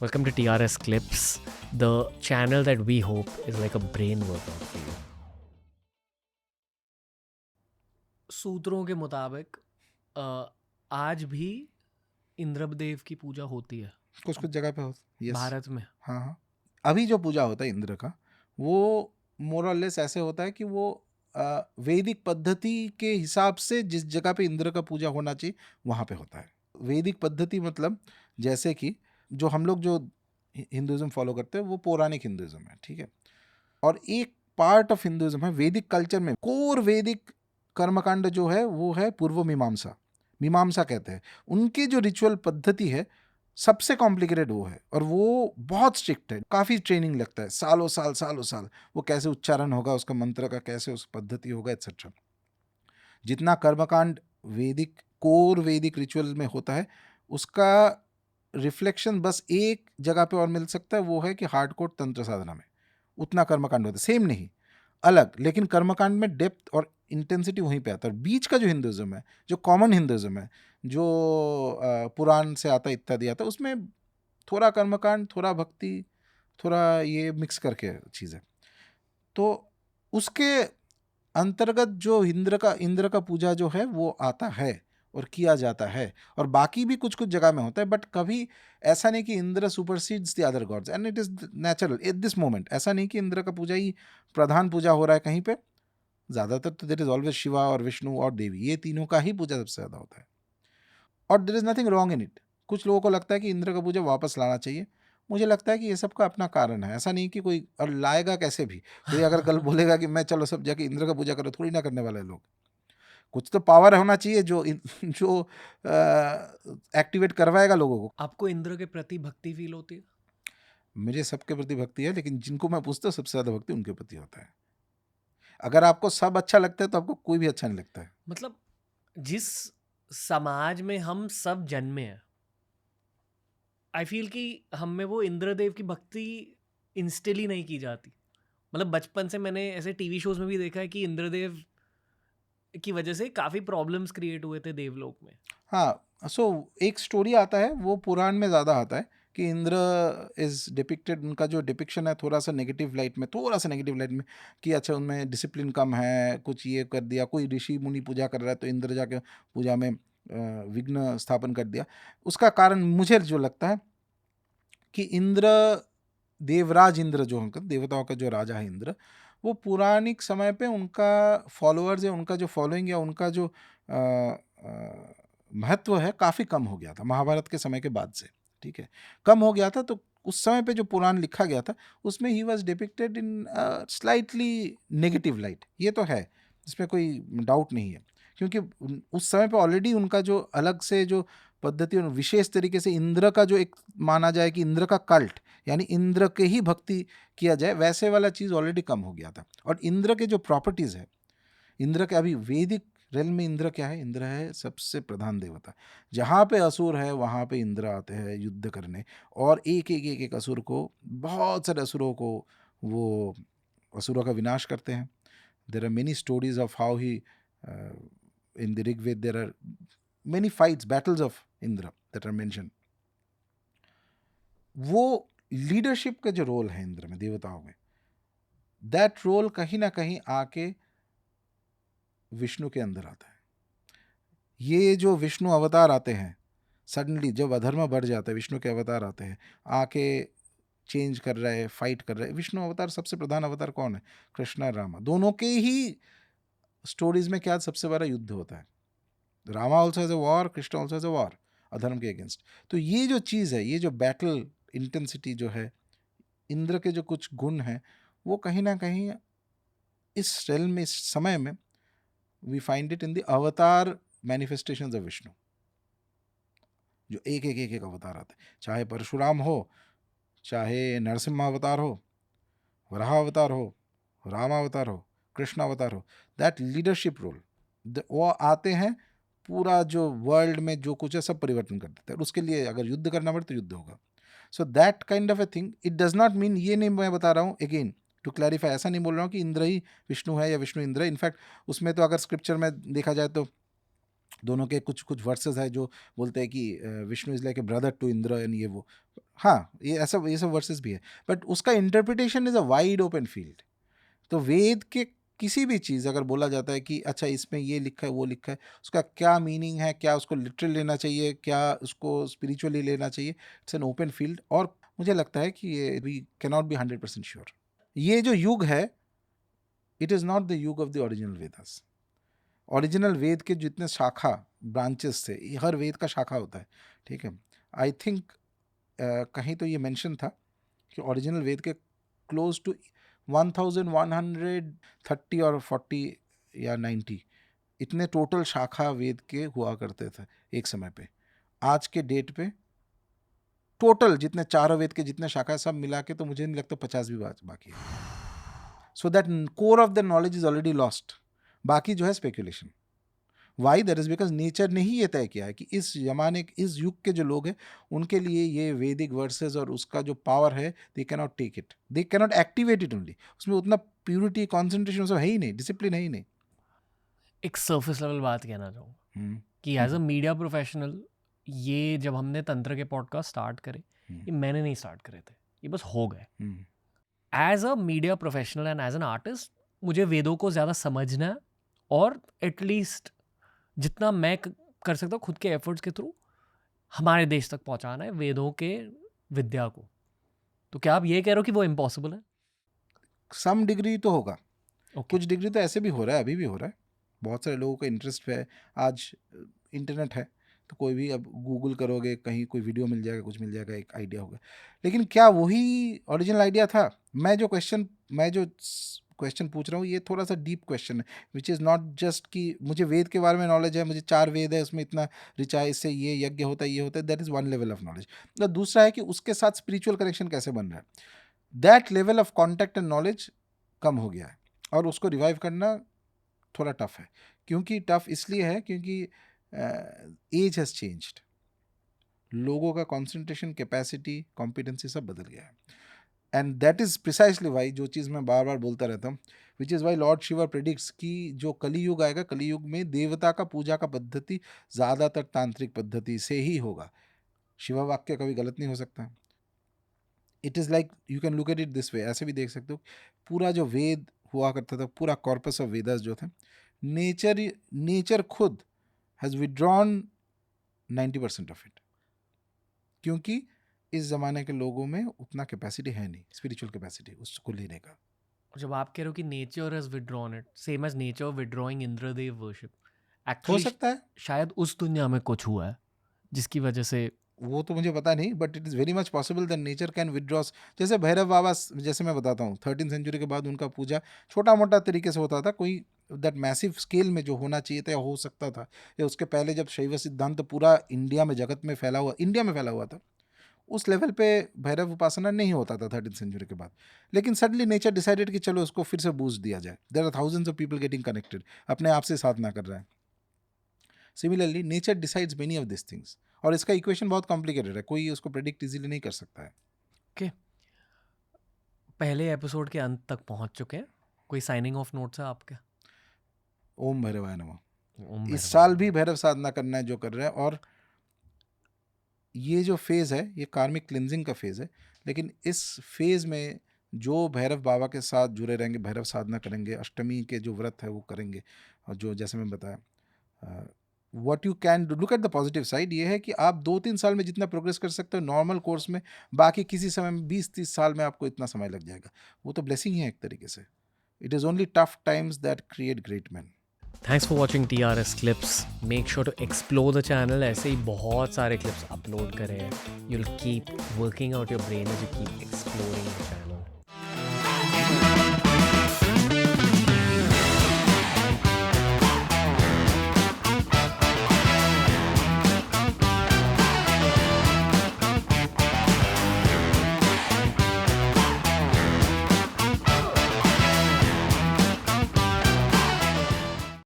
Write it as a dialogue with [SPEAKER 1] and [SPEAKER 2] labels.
[SPEAKER 1] Welcome to TRS Clips, the channel that we hope is like a brain workout for you. सूत्रों के मुताबिक आज भी इंद्रदेव की पूजा होती है
[SPEAKER 2] कुछ कुछ जगह पे हो यस
[SPEAKER 1] भारत में।
[SPEAKER 2] हाँ हाँ अभी जो पूजा होता है इंद्र का वो मोर और लेस ऐसे होता है कि वो वैदिक पद्धति के हिसाब से जिस जगह पे इंद्र का पूजा होना चाहिए वहाँ पे होता है। वैदिक पद्धति मतलब जैसे कि जो हम लोग जो हिंदुज़म फॉलो करते हैं वो पौराणिक हिंदुज़म है, ठीक है। और एक पार्ट ऑफ हिंदुज़म है वैदिक कल्चर में कोर वैदिक कर्मकांड जो है वो है पूर्व मीमांसा। मीमांसा कहते हैं उनकी जो रिचुअल पद्धति है सबसे कॉम्प्लिकेटेड वो है और वो बहुत स्ट्रिक्ट है, काफ़ी ट्रेनिंग लगता है, सालों साल वो कैसे उच्चारण होगा उसका मंत्र का, कैसे उस पद्धति होगा एक्सेट्रा। जितना कर्मकांड वैदिक कोर वैदिक रिचुअल में होता है उसका रिफ्लेक्शन बस एक जगह पे और मिल सकता है, वो है कि हार्डकोर तंत्र साधना में उतना कर्मकांड होता है, सेम नहीं अलग, लेकिन कर्मकांड में डेप्थ और इंटेंसिटी वहीं पे आता है। बीच का जो हिंदुज़म है, जो कॉमन हिंदुज़म है, जो पुराण से आता इत्यादि आता, उसमें थोड़ा कर्मकांड, थोड़ा भक्ति, थोड़ा ये मिक्स करके चीज़ है। तो उसके अंतर्गत जो इंद्र का पूजा जो है वो आता है और किया जाता है, और बाकी भी कुछ कुछ जगह में होता है, बट कभी ऐसा नहीं कि Indra supersedes the other gods and it is natural at this moment. ऐसा नहीं कि इंद्र का पूजा ही प्रधान पूजा हो रहा है कहीं पे, ज़्यादातर तो देयर इज ऑलवेज शिवा और विष्णु और देवी, ये तीनों का ही पूजा सबसे ज़्यादा होता है और there is nothing wrong in it. कुछ लोगों को लगता है कि इंद्र का पूजा वापस लाना चाहिए, मुझे लगता है कि ये सबका अपना कारण है, ऐसा नहीं कि कोई और लाएगा कैसे भी। कोई अगर कल बोलेगा कि मैं चलो सब जाके इंद्र का पूजा करो, थोड़ी ना करने वाले लोग। कुछ तो पावर होना चाहिए जो एक्टिवेट करवाएगा लोगों को।
[SPEAKER 1] आपको इंद्र के प्रति भक्ति फील होती है?
[SPEAKER 2] मुझे सबके प्रति भक्ति है, लेकिन जिनको मैं पूछता हूँ सबसे ज़्यादा भक्ति उनके प्रति होता है। अगर आपको सब अच्छा लगता है तो आपको कोई भी अच्छा नहीं लगता है।
[SPEAKER 1] मतलब जिस समाज में हम सब जन्मे हैं, आई फील कि हम में वो इंद्रदेव की भक्ति इंस्टिल ही नहीं की जाती। मतलब बचपन से मैंने ऐसे टीवी शोज में भी देखा है कि इंद्रदेव की वजह से काफ़ी प्रॉब्लम्स क्रिएट हुए थे देवलोक में।
[SPEAKER 2] हाँ, सो एक स्टोरी आता है, वो पुराण में ज़्यादा आता है कि इंद्र इज डिपिक्टेड, उनका जो डिपिक्शन है थोड़ा सा नेगेटिव लाइट में, कि अच्छा उनमें डिसिप्लिन कम है, कुछ ये कर दिया, कोई ऋषि मुनि पूजा कर रहा है तो इंद्र जाके पूजा में विघ्न स्थापन कर दिया। उसका कारण मुझे जो लगता है कि इंद्र, देवराज इंद्र जो उनका देवताओं का जो राजा है इंद्र, वो पौराणिक समय पे उनका फॉलोअर्स या उनका जो फॉलोइंग या उनका जो महत्व है काफ़ी कम हो गया था महाभारत के समय के बाद से, ठीक है, कम हो गया था। तो उस समय पे जो पुराण लिखा गया था उसमें he was depicted in slightly negative light, ये तो है, इसमें कोई डाउट नहीं है, क्योंकि उस समय पे ऑलरेडी उनका जो अलग से जो पद्धति और विशेष तरीके से इंद्र का जो एक माना जाए कि इंद्र का कल्ट, यानी इंद्र के ही भक्ति किया जाए, वैसे वाला चीज़ ऑलरेडी कम हो गया था। और इंद्र के जो प्रॉपर्टीज़ है, इंद्र के अभी वैदिक रेल में इंद्र क्या है, इंद्र है सबसे प्रधान देवता। जहाँ पे असुर है वहाँ पे इंद्र आते हैं युद्ध करने, और एक असुर को, बहुत सारे असुरों को वो असुरों का विनाश करते हैं। There are many stories of how he in the Rigveda there are many fights, battles of Indra that are mention. वो लीडरशिप का जो रोल है इंद्र में, देवताओं में, दैट रोल कहीं ना कहीं आके विष्णु के अंदर आता है। ये जो विष्णु अवतार आते हैं, सडनली जब अधर्म बढ़ जाता है विष्णु के अवतार आते हैं, आके चेंज कर रहे, फाइट कर रहे। विष्णु अवतार सबसे प्रधान अवतार कौन है? कृष्ण और रामा, दोनों के ही स्टोरीज में क्या सबसे बड़ा युद्ध होता है। Rama also has a war, Krishna also has a war अधर्म के अगेंस्ट। तो ये जो चीज़ है, ये जो बैटल इंटेंसिटी जो है, इंद्र के जो कुछ गुण हैं, वो कहीं ना कहीं इस रेल में, इस समय में, we find it in the avatar manifestations of Vishnu, जो एक अवतार आते हैं, चाहे परशुराम हो, चाहे नरसिम्हा अवतार हो, वराह अवतार हो, राम अवतार हो, कृष्ण अवतार हो, दैट लीडरशिप रोल, वो आते हैं, पूरा जो वर्ल्ड में जो कुछ है सब परिवर्तन कर देते हैं, और उसके लिए अगर युद्ध करना पड़े तो युद्ध होगा। So that kind of a thing, it does not mean, ये नहीं मैं बता रहा हूँ अगेन टू क्लैरिफाई, ऐसा नहीं बोल रहा हूँ कि इंद्र ही विष्णु है या विष्णु इंद्र है। इनफैक्ट उसमें तो अगर स्क्रिप्चर में देखा जाए तो दोनों के कुछ कुछ वर्सेस है जो बोलते हैं कि Vishnu is like a brother to Indra and ये वो, हाँ ये सब वर्सेस भी है, बट उसका interpretation is a wide open field. तो वेद के किसी भी चीज़ अगर बोला जाता है कि अच्छा इसमें ये लिखा है वो लिखा है, उसका क्या मीनिंग है, क्या उसको लिटरल लेना चाहिए, क्या उसको स्पिरिचुअली लेना चाहिए, इट्स एन ओपन फील्ड। और मुझे लगता है कि ये we can not be 100% sure. ये जो युग है, it is not the yuga of the original Vedas. Original Veda के जितने शाखा ब्रांचेस थे, हर वेद का शाखा होता है, ठीक है। आई थिंक कहीं तो ये मेंशन था कि ओरिजिनल वेद के क्लोज टू 1130 और 40 या 90 इतने टोटल शाखा वेद के हुआ करते थे एक समय पे। आज के डेट पे टोटल जितने चारों वेद के जितने शाखा सब मिला के तो मुझे नहीं लगता 50 भी बाकी है। So that core of the knowledge is already lost. बाकी जो है speculation. Why? That is because nature ने ही ये तय किया है कि इस जमाने इस युग के जो लोग हैं उनके लिए ये वैदिक वर्सेस और उसका जो पावर है, they can not take it, they can not activate it only. उसमें उतना प्यूरिटी कॉन्सेंट्रेशन सब है ही नहीं, डिसिप्लिन है ही नहीं।
[SPEAKER 1] एक सरफेस लेवल बात कहना चाहूँगा कि एज अ मीडिया प्रोफेशनल, ये जब हमने तंत्र के पॉडकास्ट स्टार्ट करे, ये मैंने नहीं स्टार्ट करे थे, ये बस हो गए। As a media professional and as an artist, मुझे वेदों को ज़्यादा समझना है और एटलीस्ट जितना मैं कर सकता हूँ खुद के एफर्ट्स के थ्रू हमारे देश तक पहुँचाना है वेदों के विद्या को। तो क्या आप ये कह रहे हो कि वो इम्पॉसिबल है?
[SPEAKER 2] सम डिग्री तो होगा।
[SPEAKER 1] Okay.
[SPEAKER 2] कुछ डिग्री तो ऐसे भी हो रहा है, अभी भी हो रहा है। बहुत सारे लोगों का इंटरेस्ट है। आज इंटरनेट है तो कोई भी अब गूगल करोगे, कहीं कोई वीडियो मिल जाएगा, कुछ मिल जाएगा, एक आइडिया होगा। लेकिन क्या वही ओरिजिनल आइडिया था? मैं जो क्वेश्चन पूछ रहा हूँ ये थोड़ा सा डीप क्वेश्चन है, विच इज़ नॉट जस्ट कि मुझे वेद के बारे में नॉलेज है, मुझे 4 वेद है, उसमें इतना ऋचा है, इससे ये यज्ञ होता है, ये होता है, that is one level of knowledge. तो दूसरा है कि उसके साथ स्पिरिचुअल कनेक्शन कैसे बन रहा है। That level of contact and knowledge कम हो गया है और उसको रिवाइव करना थोड़ा टफ है। क्योंकि टफ इसलिए है क्योंकि एज हैज़ चेंज्ड, लोगों का कॉन्सेंट्रेशन, कैपेसिटी, कॉम्पिटेंसी सब बदल गया है। And that is precisely why, जो चीज़ मैं बार बार बोलता रहता हूँ, which is why lord Shiva predicts कि जो कलियुग आएगा, कलियुग में देवता का पूजा का पद्धति ज़्यादातर तांत्रिक पद्धति से ही होगा। शिवा वाक्य कभी गलत नहीं हो सकता। It is like you can look at it this way, ऐसे भी देख सकते हो। पूरा जो वेद हुआ करता था, पूरा कॉर्पस ऑफ वेदास जो थे, नेचर खुद हैज़ विड्रॉन 90% ऑफ इट, क्योंकि इस ज़माने के लोगों में उतना कैपेसिटी है नहीं, स्पिरिचुअल कैपेसिटी उसको लेने का।
[SPEAKER 1] जब आप कह रहे हो कि nature has withdrawn it, same as nature withdrawing Indradev worship,
[SPEAKER 2] हो
[SPEAKER 1] एक्चुअली
[SPEAKER 2] सकता है,
[SPEAKER 1] शायद उस दुनिया में कुछ हुआ है जिसकी वजह से,
[SPEAKER 2] वो तो मुझे पता नहीं, but it is very much possible that nature can withdraws. जैसे भैरव बाबा, जैसे मैं बताता हूँ 13th सेंचुरी के बाद उनका पूजा छोटा मोटा तरीके से होता था, कोई दैट मैसिव स्केल में जो होना चाहिए था या हो सकता था, या उसके पहले जब शैव सिद्धांत पूरा इंडिया में जगत में फैला हुआ था, उस लेवल पे भैरव उपासना नहीं होता था 13th सेंचुरी के बाद। लेकिन सडनली नेचर डिसाइडेड कि चलो उसको फिर से बूस्ट दिया जाए। There are thousands of people getting connected, अपने आप से साधना कर रहे हैं। Similarly nature decides many of this things, और इसका इक्वेशन बहुत कॉम्प्लिकेटेड है, कोई उसको प्रेडिक्ट इजीली नहीं कर सकता है।
[SPEAKER 1] ओके, पहले एपिसोड के अंत तक पहुंच चुके हैं। कोई साइनिंग ऑफ नोट्स है आपके?
[SPEAKER 2] ओम भैरवाय नमः।
[SPEAKER 1] ओम
[SPEAKER 2] इस
[SPEAKER 1] भैरवाय
[SPEAKER 2] साल
[SPEAKER 1] नमः।
[SPEAKER 2] भी भैरव साधना करना है जो कर रहे हैं, और ये जो फेज़ है ये कार्मिक क्लिनजिंग का फेज़ है। लेकिन इस फेज़ में जो भैरव बाबा के साथ जुड़े रहेंगे, भैरव साधना करेंगे, अष्टमी के जो व्रत है वो करेंगे, और जो जैसे मैं बताया, what you can look at the positive side, ये है कि आप 2-3 साल में जितना प्रोग्रेस कर सकते हो नॉर्मल कोर्स में, बाकी किसी समय में 20-30 साल में आपको इतना समय लग जाएगा। वो तो ब्लेसिंग ही है एक तरीके से। It is only tough times that create great man.
[SPEAKER 1] Thanks for watching TRS clips. Make sure to explore the channel, ऐसे ही बहुत सारे क्लिप्स अपलोड करे हैं। You will keep working out your brain as you keep exploring the channel.